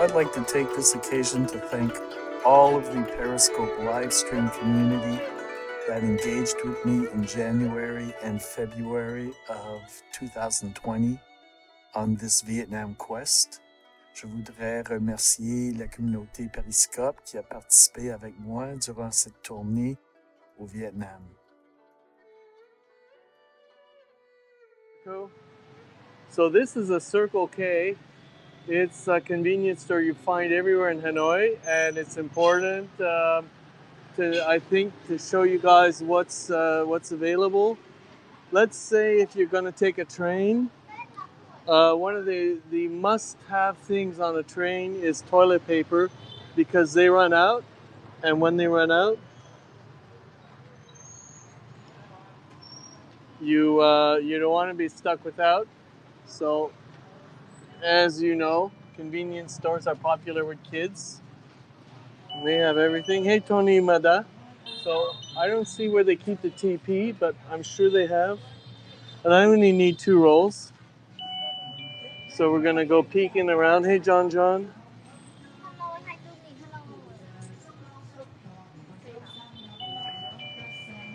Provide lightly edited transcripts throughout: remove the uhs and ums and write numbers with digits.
I'd like to take this occasion to thank all of the Periscope live stream community that engaged with me in January and February of 2020 on this Vietnam quest. Je voudrais remercier la communauté Periscope qui a participé avec moi durant cette tournée au Vietnam. So this is a Circle K. It's a convenience store you find everywhere in Hanoi, and it's important I think, to show you guys what's available. Let's say if you're going to take a train, one of the must-have things on a train is toilet paper, because they run out, and when they run out, you don't want to be stuck without. So, as you know, convenience stores are popular with kids. They have everything. Hey, Tony Mada. So I don't see where they keep the TP, but I'm sure they have. And I only need 2 rolls. So we're going to go peeking around. Hey, John.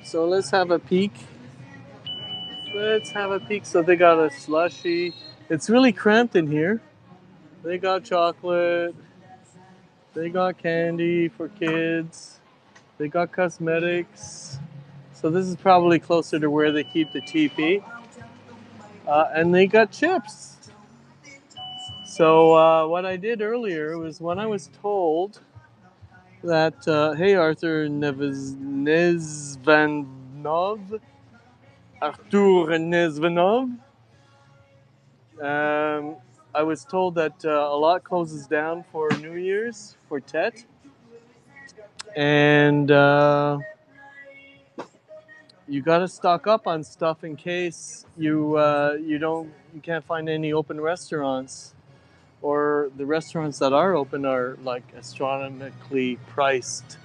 So let's have a peek. So they got a slushie. It's really cramped in here. They got chocolate. They got candy for kids. They got cosmetics. So this is probably closer to where they keep the TP. And they got chips. So what I did earlier was, when I was told that, hey, Arthur Nezvanov, I was told that a lot closes down for New Year's, for Tet. And you got to stock up on stuff in case you can't find any open restaurants, or the restaurants that are open are like astronomically priced.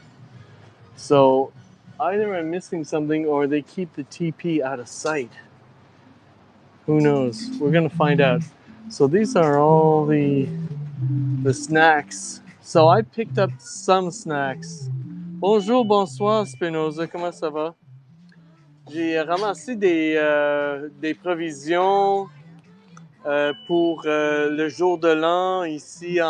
So either I'm missing something, or they keep the TP out of sight. Who knows? We're gonna find out. So these are all the snacks. So I picked up some snacks. Bonjour, bonsoir, Spinoza. Comment ça va? J'ai ramassé des provisions pour le jour de l'an ici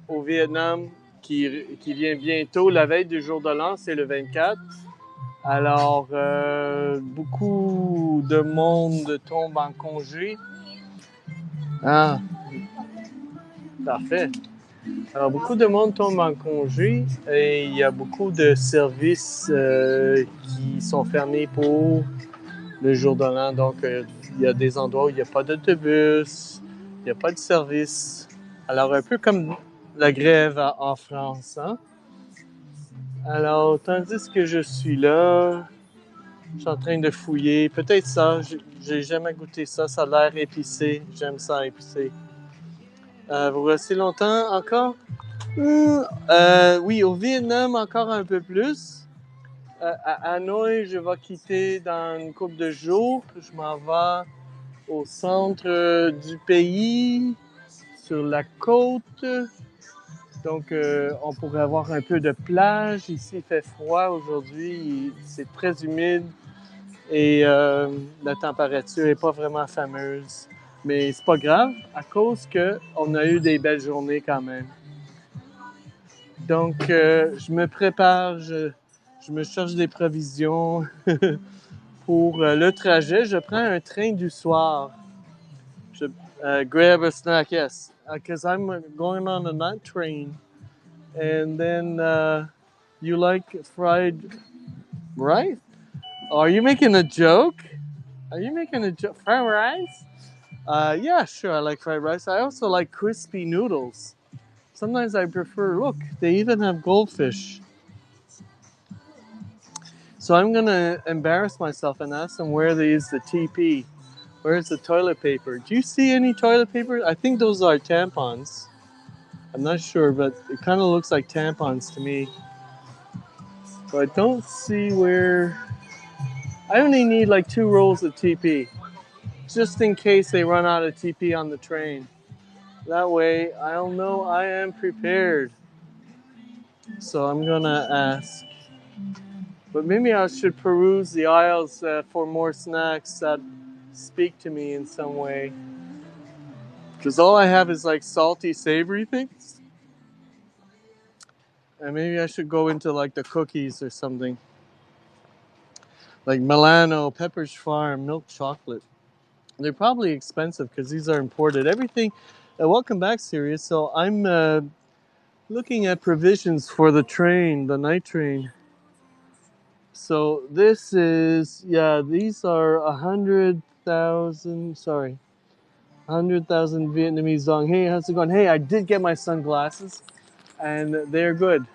au Vietnam, qui vient bientôt. La veille du jour de l'an, c'est le 24. Alors, beaucoup de monde tombe en congé. Ah, parfait. Alors, beaucoup de monde tombe en congé, et il y a beaucoup de services qui sont fermés pour le jour de l'an. Donc, il y a des endroits où il n'y a pas d'autobus, il n'y a pas de service. Alors, un peu comme la grève en France, hein? Alors, tandis que je suis là, je suis en train de fouiller. Peut-être ça, j'ai jamais goûté ça. Ça a l'air épicé. J'aime ça épicé. Vous restez longtemps encore? Oui, au Vietnam, encore un peu plus. À Hanoï, je vais quitter dans une couple de jours. Je m'en vais au centre du pays, sur la côte. Donc, on pourrait avoir un peu de plage. Ici, il fait froid aujourd'hui. C'est très humide. Et la température n'est pas vraiment fameuse. Mais c'est pas grave, à cause qu'on a eu des belles journées quand même. Donc, je me prépare, je me cherche des provisions pour le trajet. Je prends un train du soir. Grab a snack, yes. Because I'm going on a night train. And then, you like fried rice? Are you making a joke? Fried rice? Yeah, sure, I like fried rice. I also like crispy noodles. Sometimes I prefer, look, they even have goldfish. So I'm going to embarrass myself and ask them where they use the TP. Where's the toilet paper? Do you see any toilet paper? I think those are tampons. I'm not sure, but it kind of looks like tampons to me. So I don't see where... I only need like 2 rolls of TP, just in case they run out of TP on the train. That way I'll know I am prepared. So I'm gonna ask. But maybe I should peruse the aisles for more snacks that speak to me in some way. Because all I have is like salty, savory things. And maybe I should go into like the cookies or something. Like Milano, Pepperidge Farm, milk chocolate. They're probably expensive because these are imported. Everything. Welcome back, Sirius. So I'm looking at provisions for the train, the night train. So this is, yeah, these are 100,000, sorry, 100,000 Vietnamese dong. Hey, how's it going? Hey, I did get my sunglasses and they're good.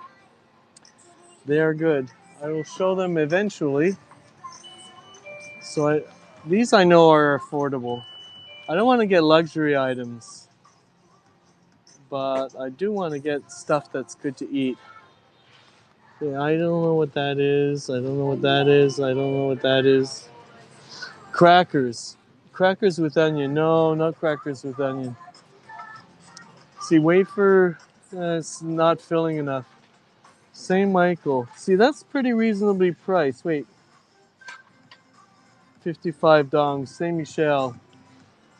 They are good. I will show them eventually. So these I know are affordable. I don't want to get luxury items, but I do want to get stuff that's good to eat. Yeah, I don't know what that is. I don't know what that is. I don't know what that is. Crackers. Crackers with onion. No, not crackers with onion. See, wafer, it's not filling enough. Saint Michael. See, that's pretty reasonably priced. Wait. 55 dong. Saint Michel.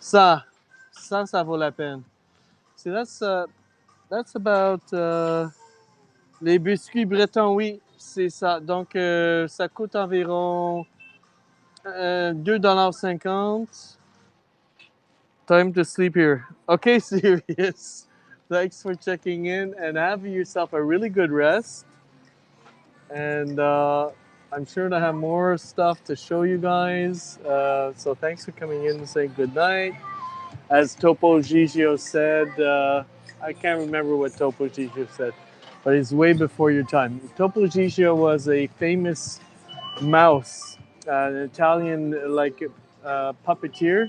Ça vaut la peine. See, that's about les biscuits bretons, oui, c'est ça. Donc, ça coûte environ $2.50. Time to sleep here. Okay, Sirius. Thanks for checking in and have yourself a really good rest. And I'm sure to have more stuff to show you guys. So thanks for coming in and saying good night. As Topo Gigio said, I can't remember what Topo Gigio said, but it's way before your time. Topo Gigio was a famous mouse, an Italian puppeteer,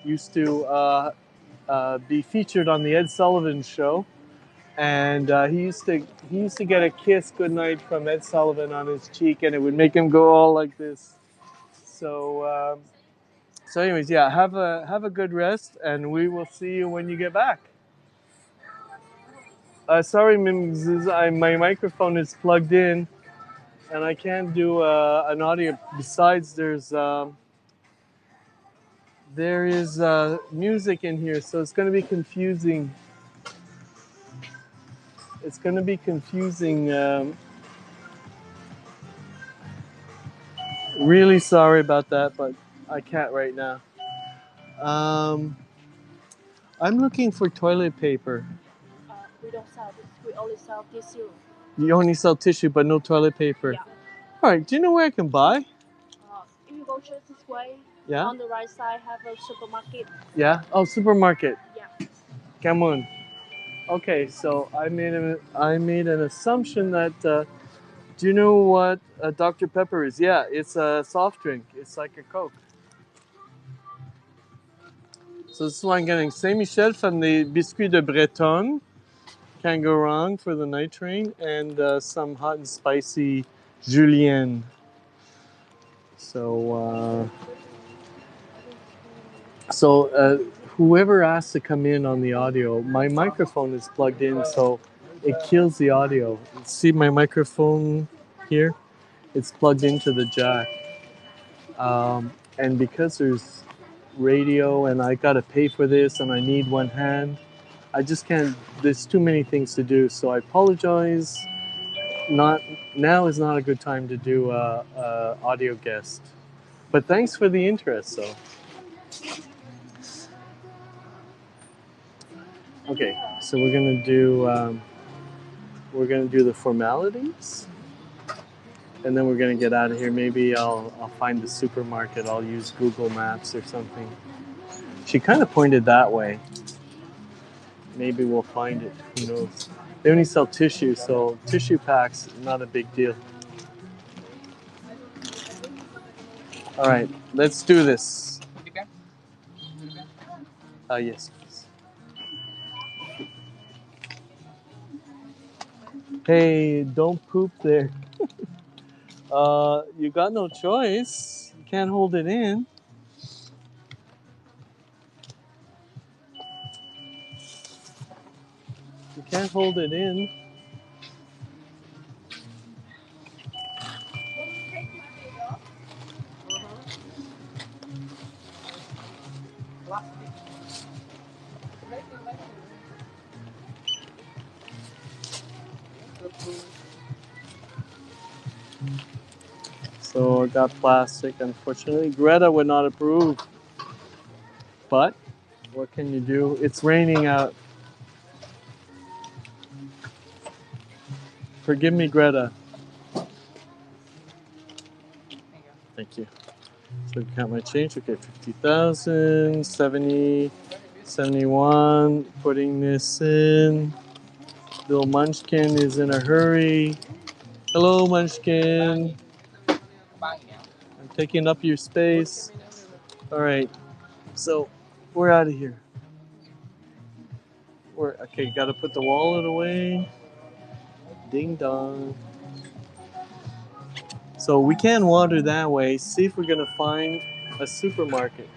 used to be featured on the Ed Sullivan Show, and he used to get a kiss goodnight from Ed Sullivan on his cheek, and it would make him go all like this. So anyways, yeah, have a good rest, and we will see you when you get back. Sorry, Mims, my microphone is plugged in, and I can't do an audio. Besides, there is music in here, so it's going to be confusing. It's going to be confusing. Really sorry about that, but I can't right now. I'm looking for toilet paper. We don't sell this. We only sell tissue. You only sell tissue, but no toilet paper. Yeah. All right. Do you know where I can buy? If you go just this way, Yeah. on the right side have a supermarket. Yeah. Oh, supermarket. Yeah. Cameroon. Okay. So I made an assumption that. Do you know what a Dr. Pepper is? Yeah, it's a soft drink. It's like a Coke. So this is what I'm getting. Saint Michel from the Biscuits de Bretonne. Can't go wrong for the night train. And some hot and spicy julienne. So whoever asked to come in on the audio, my microphone is plugged in, so it kills the audio. See my microphone here? It's plugged into the jack. And because there's radio and I gotta pay for this and I need one hand, I just can't. There's too many things to do, so I apologize. Now is not a good time to do a audio guest, but thanks for the interest. So okay, so we're gonna do the formalities, and then we're gonna get out of here. Maybe I'll find the supermarket. I'll use Google Maps or something. She kind of pointed that way. Maybe we'll find it. Who knows? They only sell tissue, so tissue packs, not a big deal. All right, let's do this. Yes, please. Hey, don't poop there. You got no choice. You can't hold it in. can't hold it in. So I got plastic, unfortunately. Greta would not approve. But what can you do? It's raining out. Forgive me, Greta. Thank you. So count my change. Okay, 50,000, 70, 71. Putting this in. Little Munchkin is in a hurry. Hello, Munchkin. I'm taking up your space. All right. So we're out of here. Okay, gotta put the wallet away. Ding dong. So we can wander that way. See if we're gonna find a supermarket.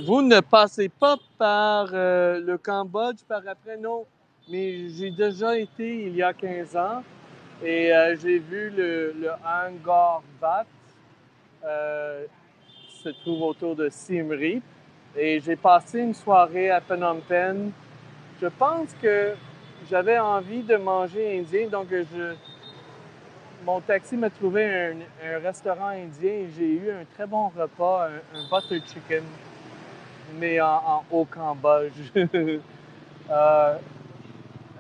Vous ne passez pas par le Cambodge par après, non. Mais j'ai déjà été il y a 15 ans et j'ai vu le Angkor Wat se trouve autour de Siem Reap. Et j'ai passé une soirée à Phnom Penh. Je pense que j'avais envie de manger indien, donc mon taxi m'a trouvé un restaurant indien et j'ai eu un très bon repas, un butter chicken, mais au Cambodge.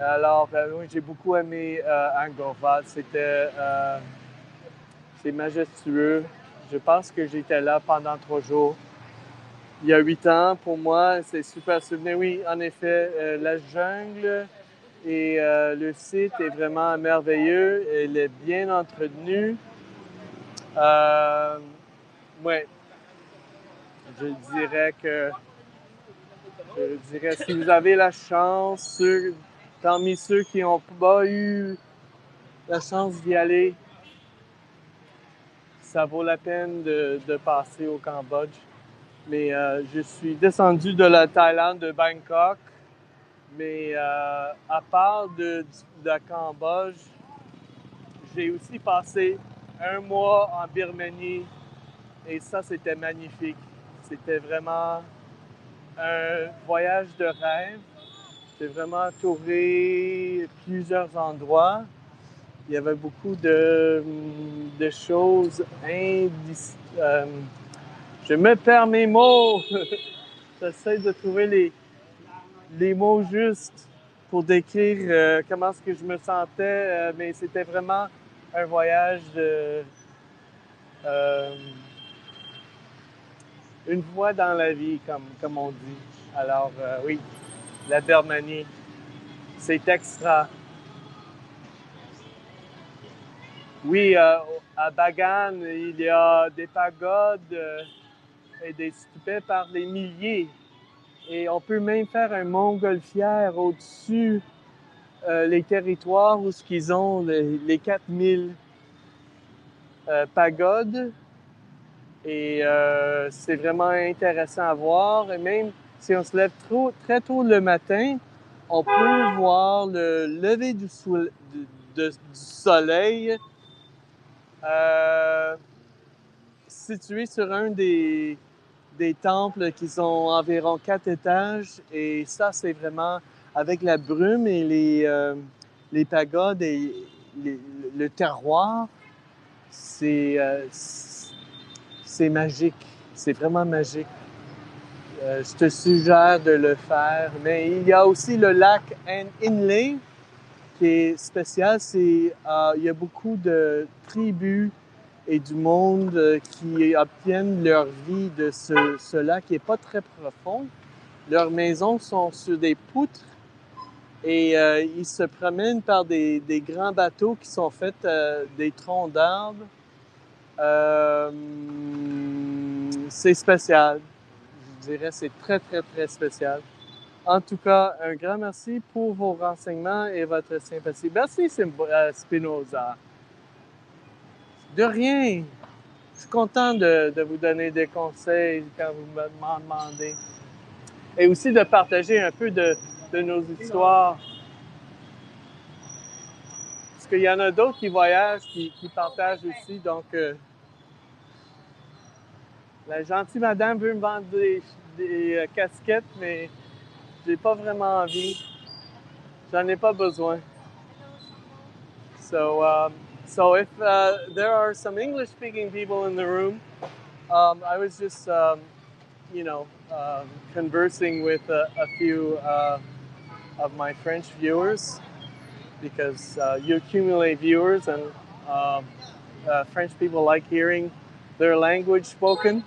Alors, oui, j'ai beaucoup aimé Angkor Wat. C'est majestueux. Je pense que j'étais là pendant 3 jours. Il y a 8 ans, pour moi, c'est super souvenir. Oui, en effet, la jungle et le site est vraiment merveilleux. Il est bien entretenu. Ouais, je dirais si vous avez la chance, parmi ceux qui n'ont pas eu la chance d'y aller, ça vaut la peine de passer au Cambodge. Mais je suis descendu de la Thaïlande, de Bangkok. Mais à part de Cambodge, j'ai aussi passé 1 mois en Birmanie et ça, c'était magnifique. C'était vraiment un voyage de rêve. J'ai vraiment tourné plusieurs endroits. Il y avait beaucoup de choses je me perds mes mots. J'essaie de trouver les mots justes pour décrire comment est-ce que je me sentais, mais c'était vraiment un voyage une fois dans la vie, comme on dit. Alors oui, la Birmanie, c'est extra. Oui, à Bagan, il y a des pagodes et des stupets par les milliers. Et on peut même faire un montgolfière au-dessus les territoires où ils ont les 4000 pagodes. Et c'est vraiment intéressant à voir. Et même si on se lève très tôt le matin, on peut voir le lever du soleil situé sur un des temples qui sont environ 4 étages. Et ça, c'est vraiment avec la brume et les pagodes et le terroir. C'est magique. C'est vraiment magique. Je te suggère de le faire. Mais il y a aussi le lac Inle qui est spécial. Il y a beaucoup de tribus et du monde qui obtiennent leur vie de ce lac qui n'est pas très profond. Leurs maisons sont sur des poutres et ils se promènent par des grands bateaux qui sont faits des troncs d'arbres. C'est spécial. Je dirais c'est très, très, très spécial. En tout cas, un grand merci pour vos renseignements et votre sympathie. Merci, Spinoza. De rien. Je suis content de vous donner des conseils quand vous m'en demandez. et aussi de partager un peu de nos histoires. Parce qu'il y en a d'autres qui voyagent, qui partagent aussi. Donc, la gentille madame veut me vendre des casquettes, mais j'ai pas vraiment envie. J'en ai pas besoin. So if there are some English-speaking people in the room, I was just, conversing with a few of my French viewers because you accumulate viewers, and French people like hearing their language spoken,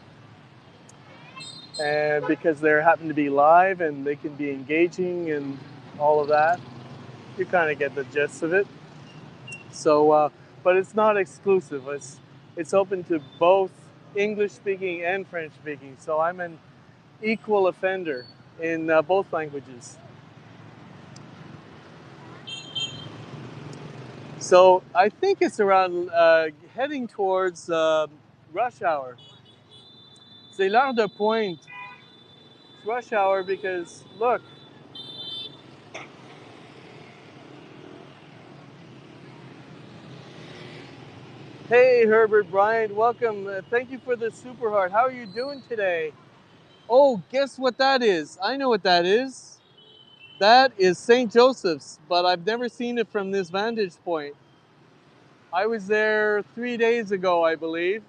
and because they happen to be live and they can be engaging and all of that, you kind of get the gist of it. So, but it's not exclusive. It's open to both English speaking and French speaking. So I'm an equal offender in both languages. So I think it's around heading towards rush hour. C'est l'heure de pointe. It's rush hour because look. Hey Herbert Bryant, welcome. Thank you for the super heart. How are you doing today? Oh, guess what that is? I know what that is. That is St. Joseph's, but I've never seen it from this vantage point. I was there 3 days ago, I believe.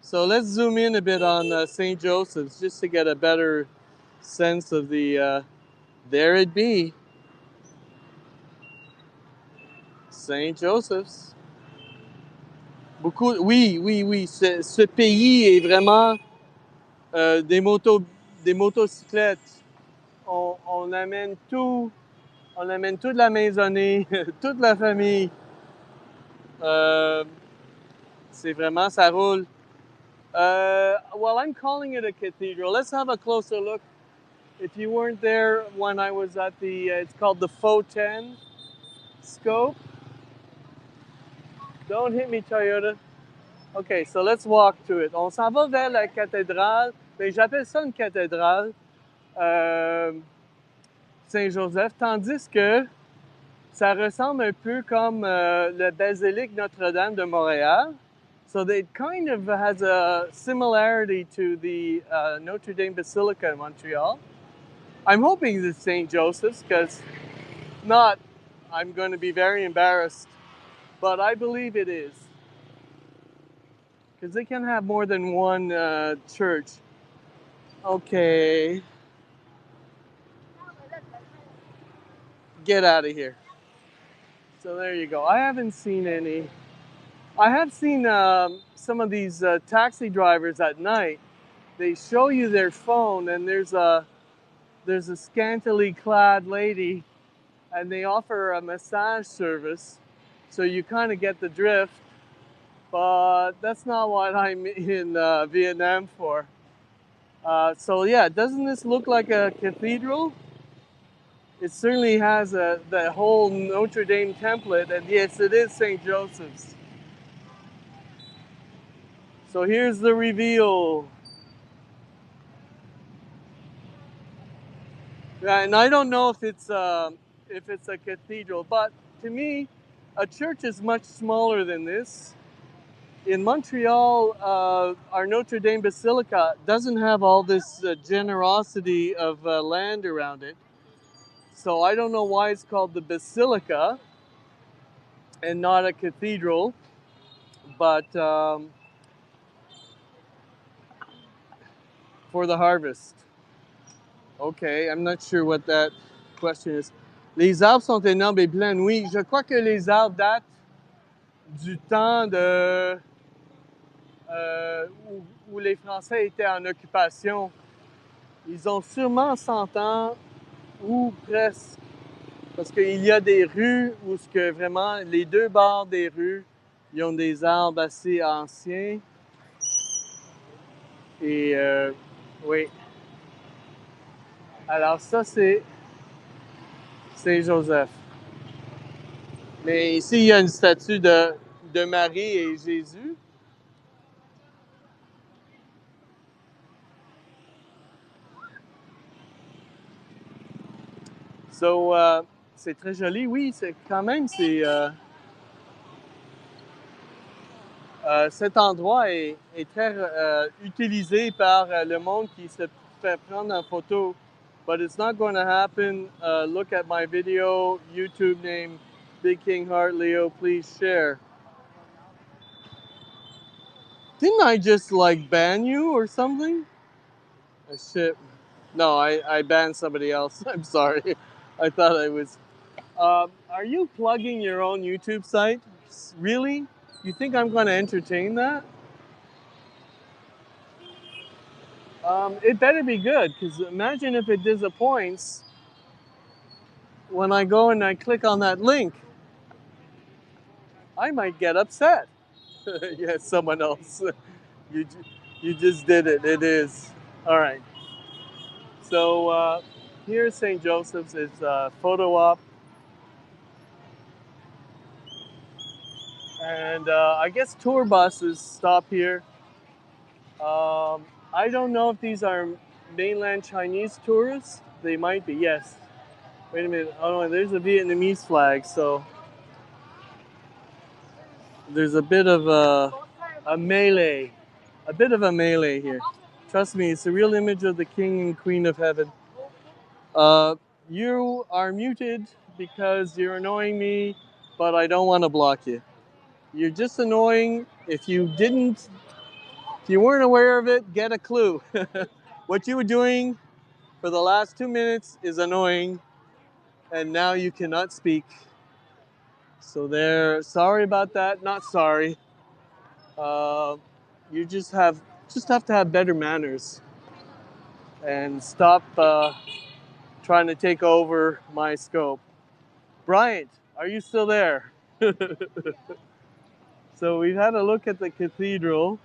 So let's zoom in a bit on St. Joseph's just to get a better sense of the, there it be, St. Joseph's. Beaucoup, oui, ce pays est vraiment des motocyclettes. On amène tout, on amène toute la maisonnée, toute la famille. C'est vraiment, ça roule. Well, I'm calling it a cathedral. Let's have a closer look. If you weren't there when I was at it's called the Photon Scope. Don't hit me, Toyota. Okay, so let's walk to it. On s'en va vers la cathédrale. Mais j'appelle ça une cathédrale Saint-Joseph, tandis que ça ressemble un peu comme la basilique Notre-Dame de Montréal. So it kind of has a similarity to the Notre Dame Basilica in Montreal. I'm hoping it's St. Joseph's, because not, I'm going to be very embarrassed, but I believe it is. Because they can have more than one church. Okay. Get out of here. So there you go. I haven't seen any. I have seen some of these taxi drivers at night. They show you their phone, and there's a scantily clad lady, and they offer a massage service. So you kind of get the drift, but that's not what I'm in Vietnam for. So yeah, doesn't this look like a cathedral? It certainly has the whole Notre Dame template, and yes, it is St. Joseph's. So here's the reveal. And I don't know if it's a cathedral, but to me, a church is much smaller than this. In Montreal, our Notre Dame Basilica doesn't have all this generosity of land around it. So I don't know why it's called the Basilica and not a cathedral, but for the harvest. Okay, I'm not sure what that question is. Les arbres sont énormes et pleins. Oui, je crois que les arbres datent du temps de où les Français étaient en occupation. Ils ont sûrement 100 ans ou presque. Parce qu'il y a des rues où ce que vraiment, les deux bords des rues, ils ont des arbres assez anciens. Et oui. Alors ça, c'est Saint-Joseph. Mais ici, il y a une statue de Marie et Jésus. So, c'est très joli. Oui, c'est quand même, cet endroit est très utilisé par le monde qui se fait prendre en photo. But it's not going to happen. Look at my video, YouTube name, Big King Heart Leo, please share. Didn't I just like ban you or something? Oh, shit. No, I banned somebody else. I'm sorry. I thought I was. Are you plugging your own YouTube site? Really? You think I'm going to entertain that? It better be good, because imagine if it disappoints when I go and I click on that link. I might get upset. Yes, someone else. You, you just did it. It is. All right. So here's St. Joseph's. It's a photo op. And I guess tour buses stop here. I don't know if these are mainland Chinese tourists. They might be, yes. Wait a minute. Oh, no, there's a Vietnamese flag, so there's a bit of a melee. A bit of a melee here. Trust me, it's a real image of the King and Queen of Heaven. You are muted because you're annoying me, but I don't want to block you. You're just annoying. If you weren't aware of it, get a clue. What you were doing for the last 2 minutes is annoying, and now you cannot speak. So sorry about that. Not sorry. You just have to have better manners and stop trying to take over my scope. Bryant, are you still there? So we've had a look at the cathedral.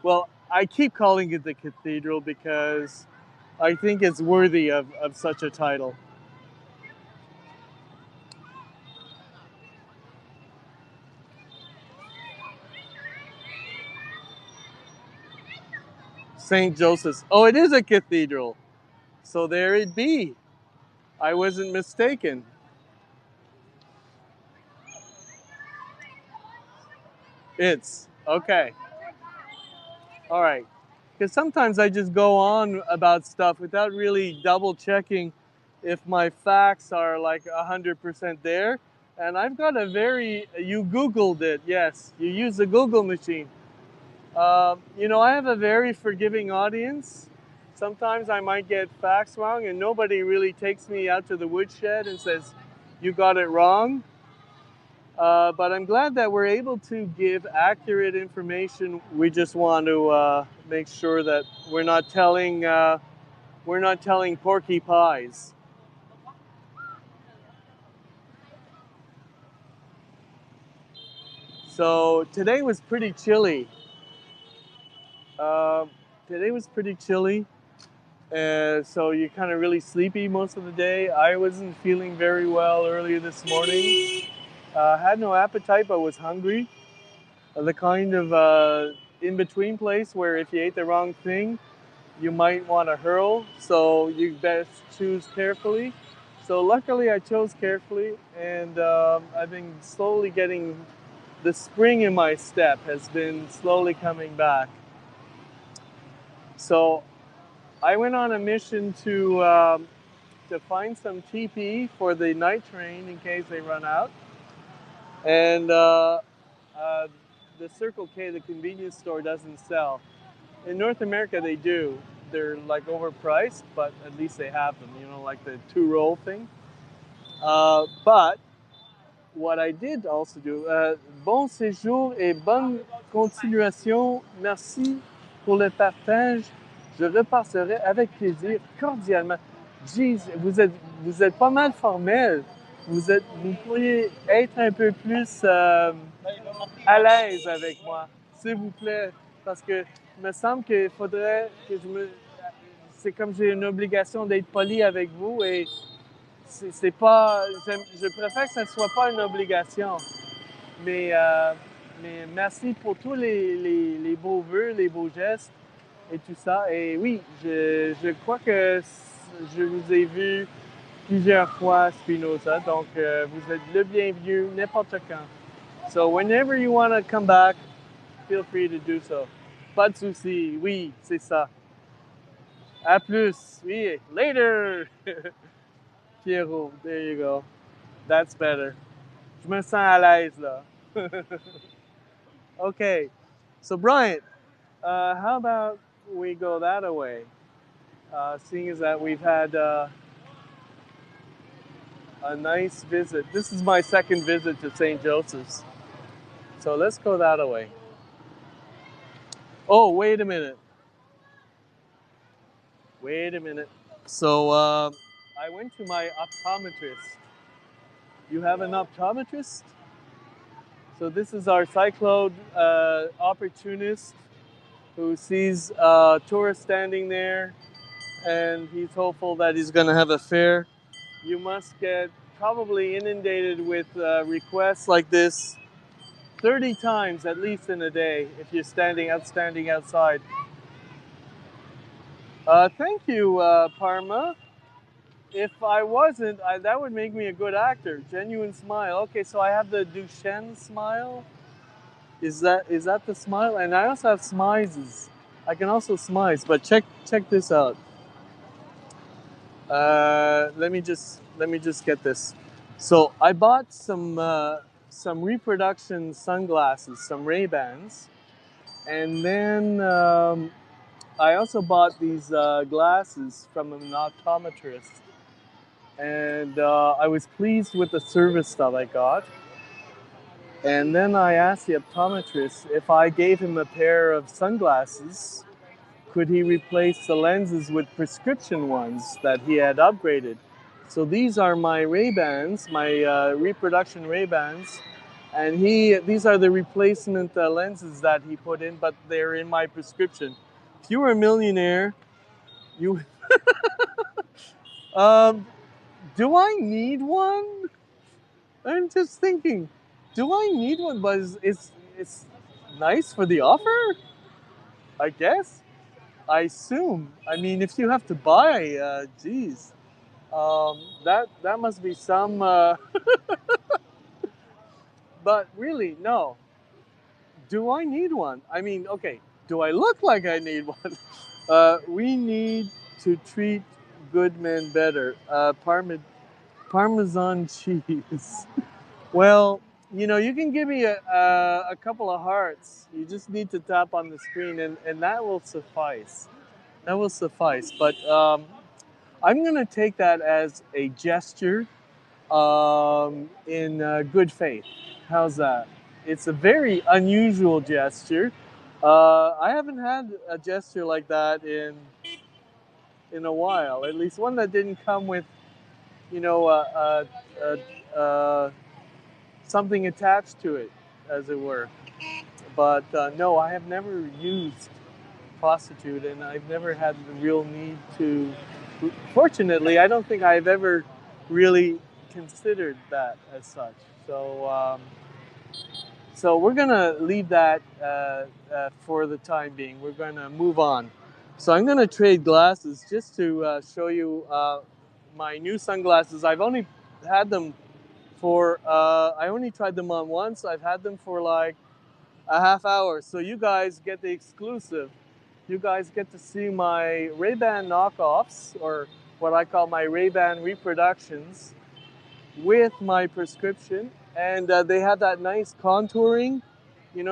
Well, I keep calling it the cathedral because I think it's worthy of such a title. St. Joseph's. Oh, it is a cathedral. So there it be. I wasn't mistaken. It's okay. All right. Because sometimes I just go on about stuff without really double checking if my facts are like 100% there. And I've got you Googled it, yes. You use the Google machine. I have a very forgiving audience. Sometimes I might get facts wrong, and nobody really takes me out to the woodshed and says, you got it wrong. But I'm glad that we're able to give accurate information. We just want to make sure that we're not telling porky pies. So today was pretty chilly. So you're kind of really sleepy most of the day. I wasn't feeling very well earlier this morning. Had no appetite, but was hungry. The kind of in-between place where if you ate the wrong thing, you might want to hurl. So you best choose carefully. So luckily I chose carefully, and I've been slowly getting, the spring in my step has been slowly coming back. So I went on a mission to find some TP for the night train in case they run out. And the Circle K, the convenience store, doesn't sell. In North America, they do. They're like overpriced, but at least they have them, like the 2-roll thing. But what I did also do, bon séjour et bonne continuation. Merci pour le partage. Je repasserai avec plaisir, cordialement. Jeez, vous êtes pas mal formel. Vous pourriez être un peu plus à l'aise avec moi, s'il vous plaît, parce que il me semble qu'il faudrait que c'est comme j'ai une obligation d'être poli avec vous, et c'est pas, je préfère que ça ne soit pas une obligation, mais merci pour tous les beaux vœux, les beaux gestes et tout ça. Et oui, je crois que je vous ai vu plusieurs fois Spinoza. Donc, vous êtes le bienvenu n'importe quand. So, whenever you want to come back, feel free to do so. Pas de souci. Oui, c'est ça. À plus. Oui, later. Pierrot, there you go. That's better. Je me sens à l'aise là. Okay. So, Brian, how about we go that way? Seeing as that we've had a nice visit. This is my second visit to St. Joseph's. So let's go that way. Oh, wait a minute. Wait a minute. So I went to my optometrist. You have an optometrist? So this is our cyclone opportunist who sees tourists standing there and he's hopeful that he's going to have a fare. You must get probably inundated with requests like this 30 times at least in a day if you're standing outside. Thank you, Parma. If I wasn't, that would make me a good actor. Genuine smile. Okay, so I have the Duchenne smile. Is that the smile? And I also have smizes. I can also smize, but check this out. Let me just get this. So I bought some reproduction sunglasses, some Ray-Bans, and then I also bought these glasses from an optometrist, and I was pleased with the service that I got. And then I asked the optometrist if I gave him a pair of sunglasses, could he replace the lenses with prescription ones that he had upgraded? So these are my Ray-Bans, my reproduction Ray-Bans, and these are the replacement lenses that he put in, but they're in my prescription. If you were a millionaire, you do I need one? I'm just thinking, do I need one? But it's nice for the offer, I guess. I assume. I mean, if you have to buy, geez, that must be some. But really, no. Do I need one? I mean, okay. Do I look like I need one? We need to treat good men better. Parmesan cheese. Well, you can give me a couple of hearts. You just need to tap on the screen, and that will suffice. That will suffice. But I'm going to take that as a gesture in good faith. How's that? It's a very unusual gesture. I haven't had a gesture like that in a while. At least one that didn't come with, you know, something attached to it, as it were. But no, I have never used prostitute, and I've never had the real need to. Fortunately, I don't think I've ever really considered that as such. So we're gonna leave that for the time being. We're gonna move on. So I'm gonna trade glasses just to show you my new sunglasses. I've only had them for. I only tried them on once. I've had them for like a half hour. So you guys get the exclusive. You guys get to see my Ray-Ban knockoffs, or what I call my Ray-Ban reproductions, with my prescription. And they have that nice contouring,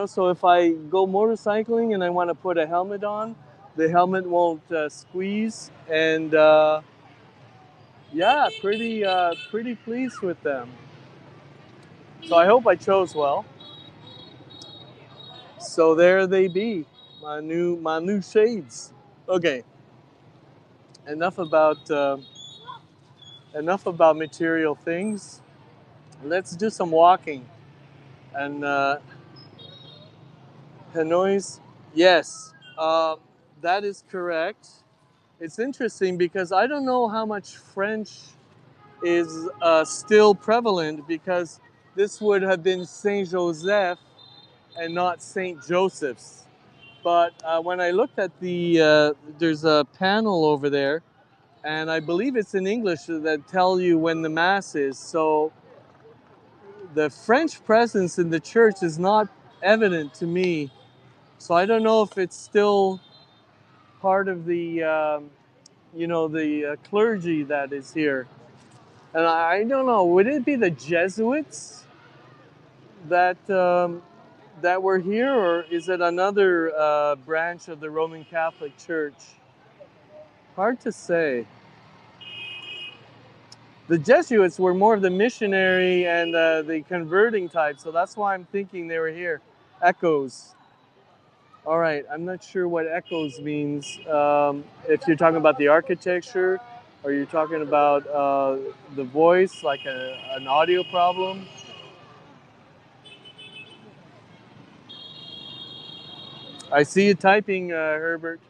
so if I go motorcycling and I want to put a helmet on, the helmet won't squeeze. And yeah, pretty pleased with them. So I hope I chose well. So there they be, my new shades. Okay, enough about material things. Let's do some walking. And Hanoi's, yes, that is correct. It's interesting because I don't know how much French is still prevalent, because this would have been Saint Joseph and not Saint Joseph's. But when I looked at there's a panel over there and I believe it's in English that tell you when the Mass is. So the French presence in the church is not evident to me. So I don't know if it's still part of the, the clergy that is here. And I don't know, would it be the Jesuits that were here, or is it another branch of the Roman Catholic Church? Hard to say. The Jesuits were more of the missionary and the converting type, so that's why I'm thinking they were here. Echoes. All right, I'm not sure what echoes means. If you're talking about the architecture, or you're talking about the voice, like an audio problem. I see you typing, Herbert.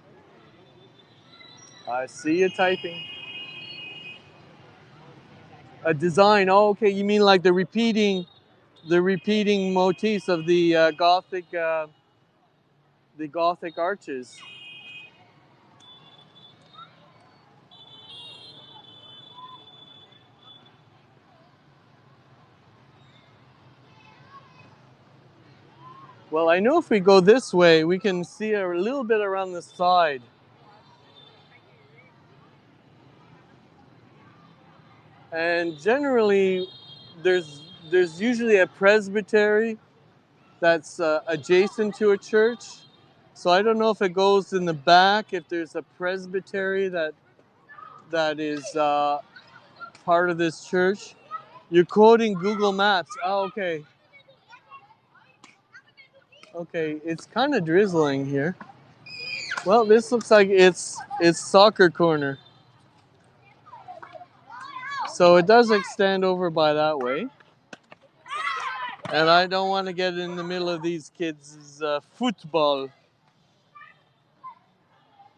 I see you typing. A design. Oh, okay. You mean like the repeating motifs of the Gothic arches. Well, I know if we go this way, we can see a little bit around the side. And generally, there's usually a presbytery that's adjacent to a church. So I don't know if it goes in the back, if there's a presbytery that is part of this church. You're quoting Google Maps. Oh, okay. Okay, it's kind of drizzling here. Well, this looks like it's soccer corner. So it does extend over by that way. And I don't want to get in the middle of these kids' football.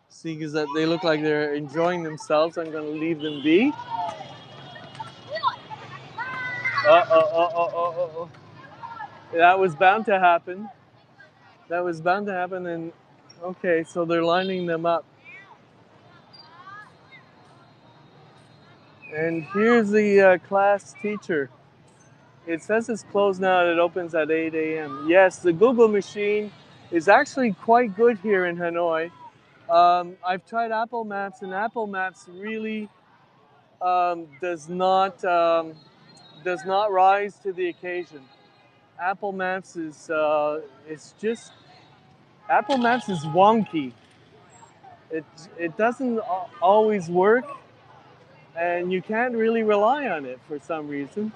Seeing as that they look like they're enjoying themselves, I'm going to leave them be. Uh-oh. That was bound to happen. And okay, so they're lining them up. And here's the class teacher. It says it's closed now and it opens at 8 a.m. Yes, the Google machine is actually quite good here in Hanoi. I've tried Apple Maps, and Apple Maps really does not rise to the occasion. Apple Maps is Apple Maps is wonky. It doesn't always work, and you can't really rely on it for some reason.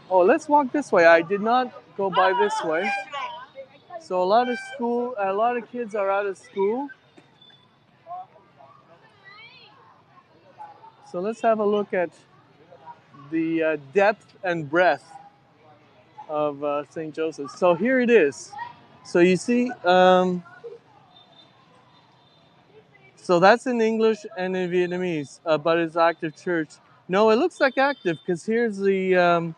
Oh, let's walk this way. I did not go by this way. So a lot of kids are out of school. So let's have a look at the depth and breadth of St. Joseph's. So here it is. So you see, so that's in English and in Vietnamese, but it's active church. No, it looks like active because here's the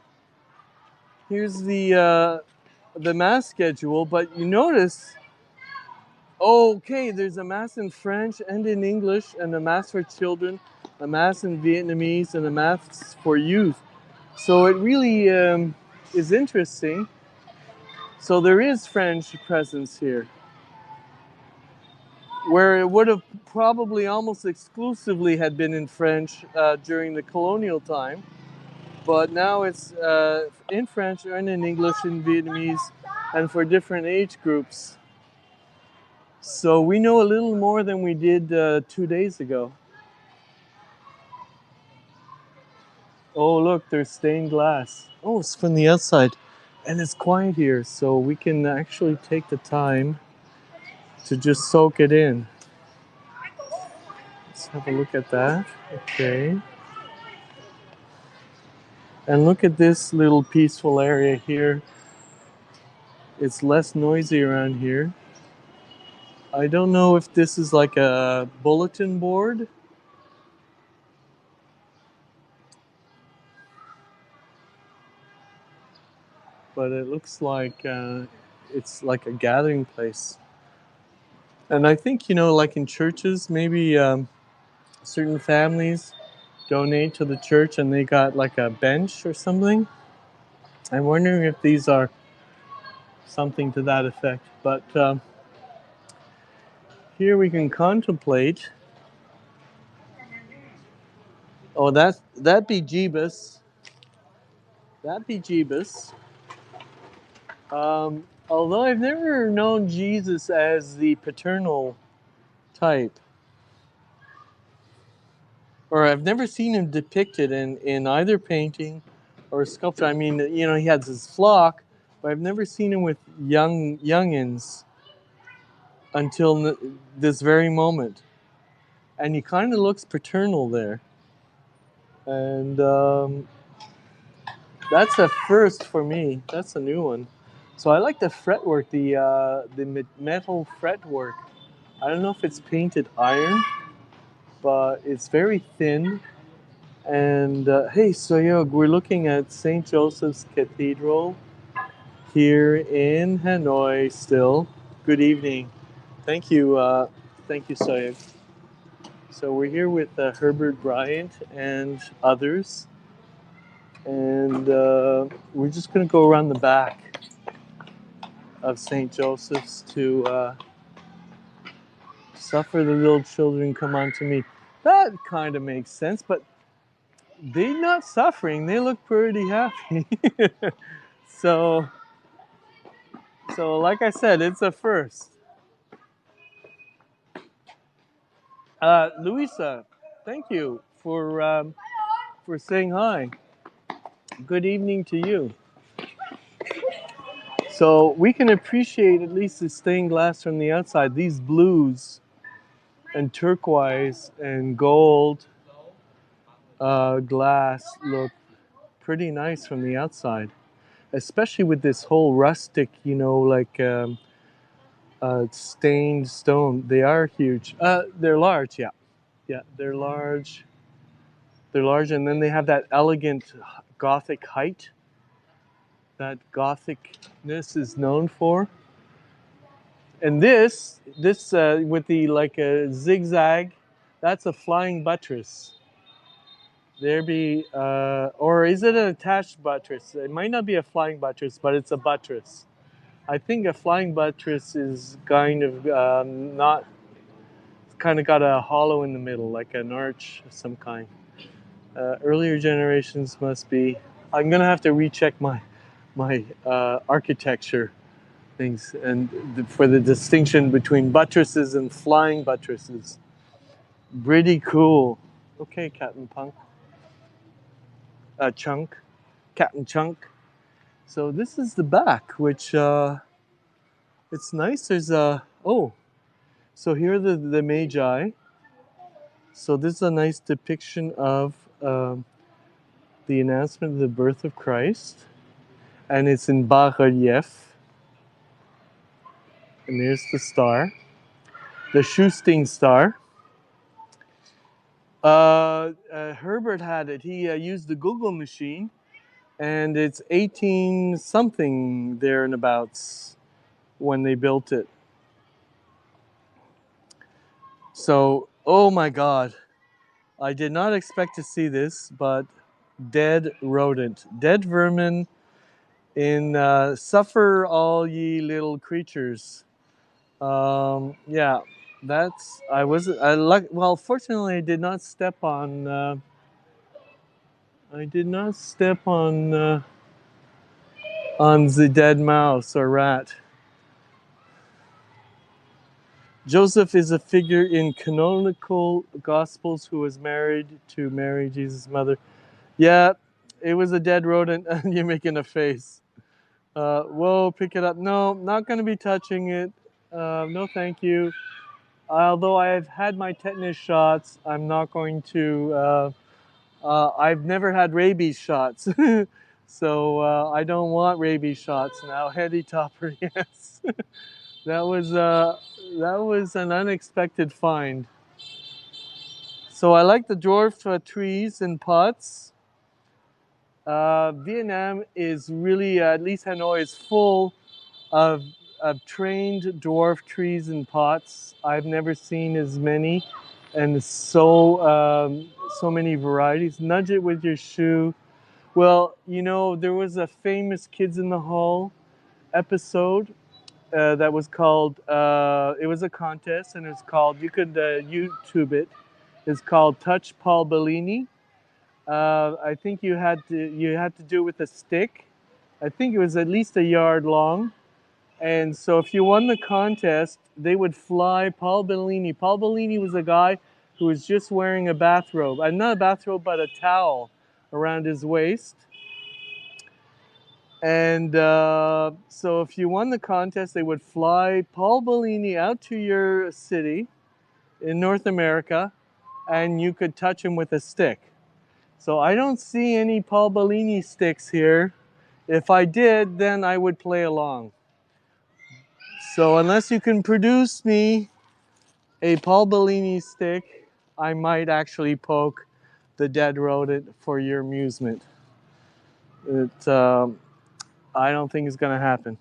mass schedule. But you notice, okay, there's a mass in French and in English, and a mass for children, a mass in Vietnamese, and a mass for youth. So it really is interesting. So there is French presence here, where it would have probably almost exclusively had been in French during the colonial time. But now it's in French and in English and Vietnamese, and for different age groups. So we know a little more than we did 2 days ago. Oh, look, there's stained glass. Oh, it's from the outside. And it's quiet here, so we can actually take the time to just soak it in. Let's have a look at that. Okay. And look at this little peaceful area here. It's less noisy around here. I don't know if this is like a bulletin board. But it looks like it's like a gathering place. And I think, like in churches, maybe certain families donate to the church and they got like a bench or something. I'm wondering if these are something to that effect. But here we can contemplate. Oh, that be Jeebus. That be Jeebus. Although I've never known Jesus as the paternal type, or I've never seen him depicted in either painting or sculpture. I mean, you know, he has his flock, but I've never seen him with youngins until this very moment. And he kind of looks paternal there. And that's a first for me. That's a new one. So I like the fretwork, the metal fretwork. I don't know if it's painted iron, but it's very thin. And hey, Soyog, we're looking at St. Joseph's Cathedral here in Hanoi still. Good evening. Thank you, Soyog. So we're here with Herbert Bryant and others. And we're just going to go around the back of St. Joseph's to suffer the little children come unto me. That kind of makes sense, but they're not suffering. They look pretty happy. so like I said, it's a first. Louisa, thank you for saying hi. Good evening to you. So we can appreciate at least the stained glass from the outside. These blues and turquoise and gold glass look pretty nice from the outside, especially with this whole rustic, you know, like stained stone. They are huge. They're large, yeah. Yeah, they're large. They're large, and then they have that elegant Gothic height that Gothicness is known for. And this with the like a zigzag, that's a flying buttress. There be, or is it an attached buttress? It might not be a flying buttress, but it's a buttress. I think a flying buttress is kind of not, kind of got a hollow in the middle, like an arch of some kind. Earlier generations must be. I'm gonna have to recheck my architecture things and for the distinction between buttresses and flying buttresses. Pretty cool. Okay, Captain Punk. Chunk. Captain Chunk. So this is the back, which it's nice. There's so here are the Magi. So this is a nice depiction of the announcement of the birth of Christ, and it's in bas relief. And there's the star, the Shooting Star. Herbert had it. He used the Google machine, and it's 18 something there and abouts when they built it. So, oh my God, I did not expect to see this, but dead rodent, dead vermin in suffer all ye little creatures. Yeah, that's well, fortunately I did not step on on the dead mouse or rat. Joseph is a figure in canonical Gospels who was married to Mary, Jesus' mother. Yeah, it was a dead rodent, and you're making a face. Whoa, pick it up. No, not going to be touching it. No, thank you. Although I have had my tetanus shots, I'm not going to. I've never had rabies shots, so I don't want rabies shots now. Heady topper, yes. That was an unexpected find. So I like the dwarf trees and pots. Vietnam is really, at least Hanoi is full of trained dwarf trees and pots. I've never seen as many. and so many varieties. Nudge it with your shoe. Well, you know, there was a famous Kids in the Hall episode that was called, it was a contest, and it's called, you could YouTube it. It's called Touch Paul Bellini. I think you had to do it with a stick. I think it was at least a yard long. And so if you won the contest, they would fly Paul Bellini. Paul Bellini was a guy who was just wearing a bathrobe. Not a bathrobe, but a towel around his waist. And so if you won the contest, they would fly Paul Bellini out to your city in North America, and you could touch him with a stick. So I don't see any Paul Bellini sticks here. If I did, then I would play along. So unless you can produce me a Paul Bellini stick, I might actually poke the dead rodent for your amusement. I don't think it's going to happen.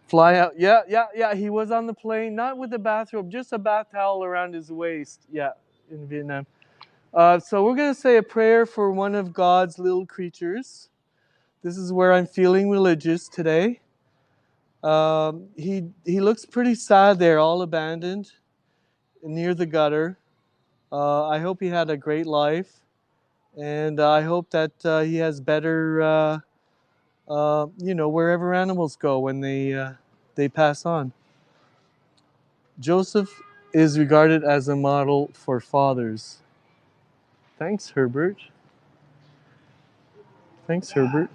Fly out. Yeah. He was on the plane, not with a bathrobe, just a bath towel around his waist. Yeah, in Vietnam. So we're going to say a prayer for one of God's little creatures. This is where I'm feeling religious today. He looks pretty sad there, all abandoned, near the gutter. I hope he had a great life, and I hope that he has better, wherever animals go when they pass on. Joseph is regarded as a model for fathers. Thanks, Herbert. Thanks, Herbert.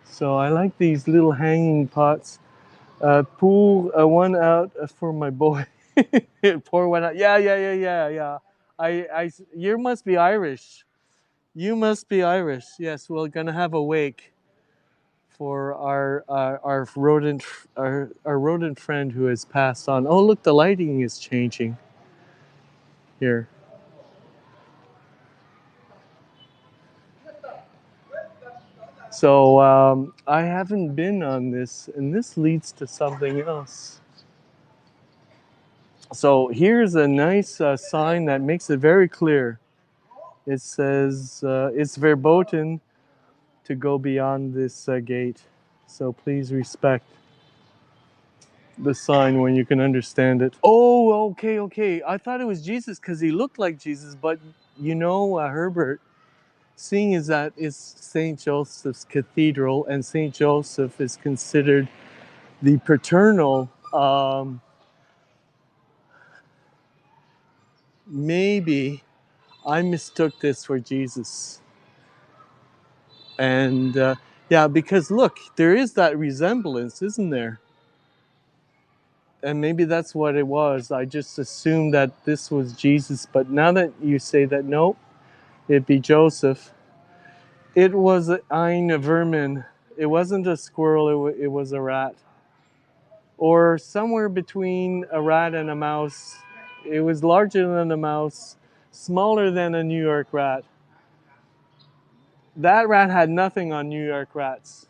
So I like these little hanging pots. Pour one out for my boy. Pour one out. Yeah. You must be Irish. You must be Irish. Yes, we're gonna have a wake for our rodent friend who has passed on. Oh, look, the lighting is changing here. So I haven't been on this, and this leads to something else. So here's a nice sign that makes it very clear. It says it's verboten to go beyond this gate. So please respect the sign when you can understand it. Oh, okay. I thought it was Jesus because he looked like Jesus, but Herbert, seeing as that is St. Joseph's Cathedral, and St. Joseph is considered the paternal, maybe I mistook this for Jesus. And yeah, because look, there is that resemblance, isn't there? And maybe that's what it was. I just assumed that this was Jesus, but now that you say that, no, it'd be Joseph. It was ein vermin. It wasn't a squirrel, it was a rat. Or somewhere between a rat and a mouse. It was larger than a mouse, smaller than a New York rat. That rat had nothing on New York rats.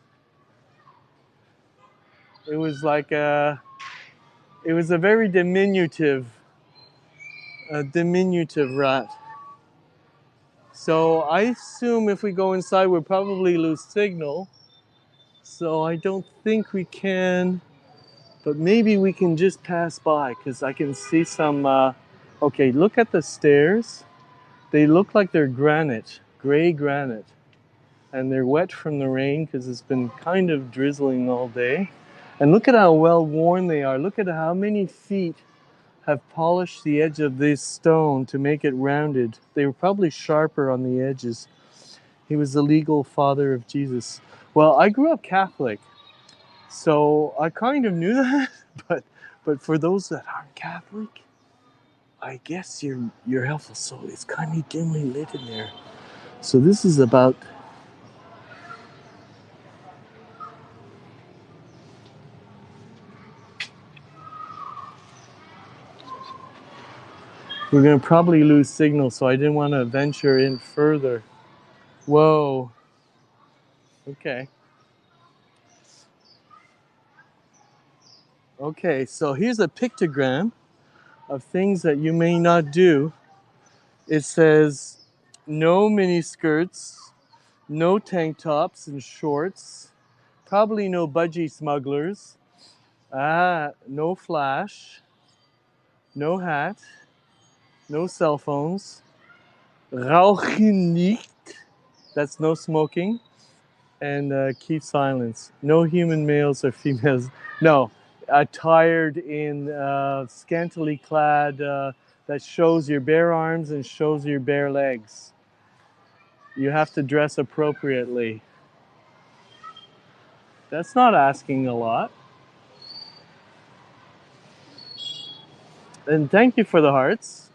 It was like it was a very diminutive rat. So I assume if we go inside, we'll probably lose signal. So I don't think we can, but maybe we can just pass by because I can see some. Okay, look at the stairs. They look like they're granite, gray granite. And they're wet from the rain because it's been kind of drizzling all day. And look at how well worn they are. Look at how many feet have polished the edge of this stone to make it rounded. They were probably sharper on the edges. He was the legal father of Jesus. Well, I grew up Catholic, so I kind of knew that. But for those that aren't Catholic, I guess you're helpful. So it's kind of dimly lit in there. So this is about. We're going to probably lose signal, so I didn't want to venture in further. Whoa. Okay. Okay, so here's a pictogram of things that you may not do. It says no mini skirts, no tank tops and shorts, probably no budgie smugglers, no flash, no hat, no cell phones, rauchen nicht, that's no smoking, and keep silence. No human males or females. No, attired in scantily clad that shows your bare arms and shows your bare legs. You have to dress appropriately. That's not asking a lot. And thank you for the hearts.